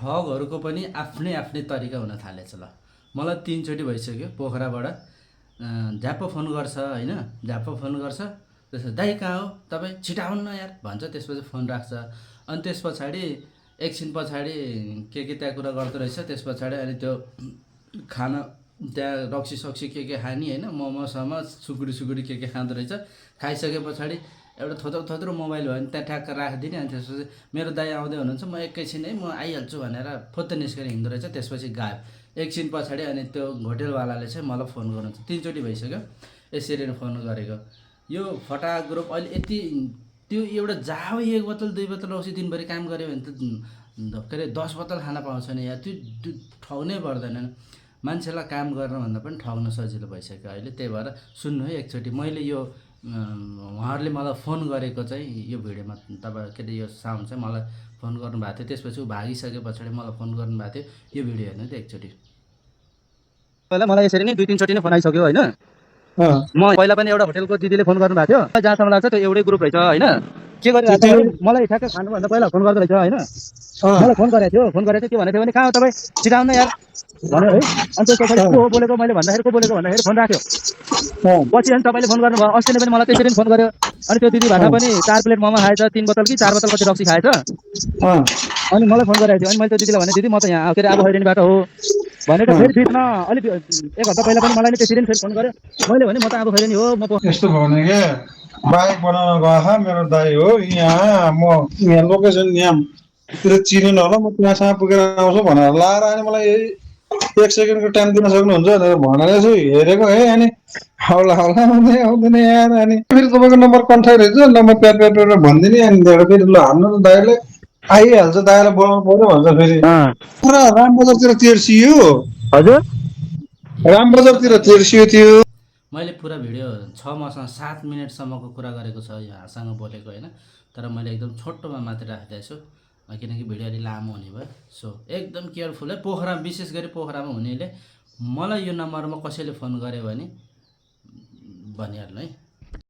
ठगहरूको पनि आफ्नै आफ्नै तरिका हुन थालेछ ल। मलाई 3 चोटि भइसक्यो पोखराबाट झ्याप्प फोन गर्छ होइन, झ्याप्प फोन गर्छ। त्यसपछि दाइ कहाँ हो तपाईँ, छिटो आउनु न यार भन्छ। त्यसपछि फोन राख्छ। अनि त्यस पछाडि एकछिन पछाडि के त्यहाँ कुरा गर्दो रहेछ। त्यस पछाडि अनि त्यो खाना त्यहाँ रक्सी सक्सी के खाने होइन, मोमोसम सुकुडी के खाँदो रहेछ। खाइसके पछाडि एउटा थोत्रो मोबाइल भयो भने त्यहाँ ठ्याक्क राखिदिने। अनि त्यसपछि मेरो दाइ आउँदै हुनुहुन्छ, म एकैछिन है म आइहाल्छु भनेर फुत्त निस्केर हिँड्दो रहेछ। त्यसपछि गायब। एकछिन पछाडि अनि त्यो होटेलवालाले चाहिँ मलाई फोन गर्नुहुन्छ। 3 चोटि भइसक्यो यसरी नै फोन गरेको। यो फटाहा ग्रुप अहिले यति त्यो एउटा जाओ 1 बोतल 2 बोतल औषधि दिनभरि काम गऱ्यो भने त के अरे 10 बोतल खान पाउँछ नि यार। त्यो ठग्नै पर्दैन। मान्छेलाई काम गर्नभन्दा पनि ठग्न सजिलो भइसक्यो अहिले। त्यही भएर सुन्नु है एकचोटि, मैले यो उहाँहरूले मलाई फोन गरेको चाहिँ यो भिडियोमा तपाईँ के अरे यो साउन्ड चाहिँ मलाई फोन गर्नुभएको थियो। त्यसपछि ऊ भागिसके पछाडि मलाई फोन गर्नुभएको थियो। यो भिडियो हेर्नु त एकचोटि। पहिला मलाई यसरी नै 2-3 चोटि नै फोन आइसक्यो होइन। म पहिला पनि एउटा होटेलको दिदीले फोन गर्नुभएको थियो, जहाँसम्म लाग्छ त्यो एउटै ग्रुप रहेछ होइन। के गरिरहेको छ मलाई ठ्याक्कै खानुभन्दा पहिला फोन गर्दो रहेछ होइन। मलाई फोन गरेको थियो के भनेको थियो भने कहाँ हो तपाईँ, छिटो आउनु यार भन्यो है। अनि त्यस पछाडि को हो बोलेको मैले भन्दाखेरि को बोलेको भन्दाखेरि फोन राख्यो। पछि अनि तपाईँले फोन गर्नुभयो। अस्ति नै पनि मलाई त्यसरी फोन गर्यो। अनि त्यो दिदी भाटा पनि 4 प्लेट मोमो खाएछ, 3 बोतल कि 4 बोतल कति रक्सी खाएछ। अनि मलाई फोन गरेको थियो। अनि मैले त्यो दिदीलाई भने दिदी म त यहाँ के अरे अब हैरेनीबाट हो भनेको। फेरि बिचमा अलिक 1 हप्ता पहिला पनि मलाई त्यसरी फेरि फोन गर्यो। मैले भने म त अब खैरेनी हो म यस्तो भयो भने के बाइक बनाउन गएको मेरो दाइ हो यहाँ, म यहाँ लोकेसन यहाँतिर चिनेन होला, म त्यहाँसम्म पुगेर आउँछु भनेर लाएर अनि मलाई 1 सेकेन्डको टाइम दिन सक्नुहुन्छ भनेर भनेर यसो हेरेको है। अनि हौला आउँदैन यार। अनि फेरि तपाईँको नम्बर कन्ट्याक्ट रहेछ, नम्बर प्यार भनिदिने। अनि त्यहाँबाट फेरि ल हाम्रो त दाइले आइहाल्छ, दाइलाई बोलाउनु पर्यो भन्छ। फेरि पुरा रामबजारतिर तेर्सियो, हजुर रामबजारतिर तेर्सियो त्यो। मैले पुरा भिडियो छ मसँग 7 मिनटसम्मको कुरा गरेको छ यहाँसँग बोलेको होइन। तर मैले एकदम छोटोमा मात्रै राखिदिएको छु किनकि भिडियो अलि लामो हुने भयो। सो एकदम केयरफुल है। पोखरा विशेष गरी पोखरामा हुनेले मलाई यो नम्बरमा कसैले फोन गर्यो भने भनिहाल्नु है।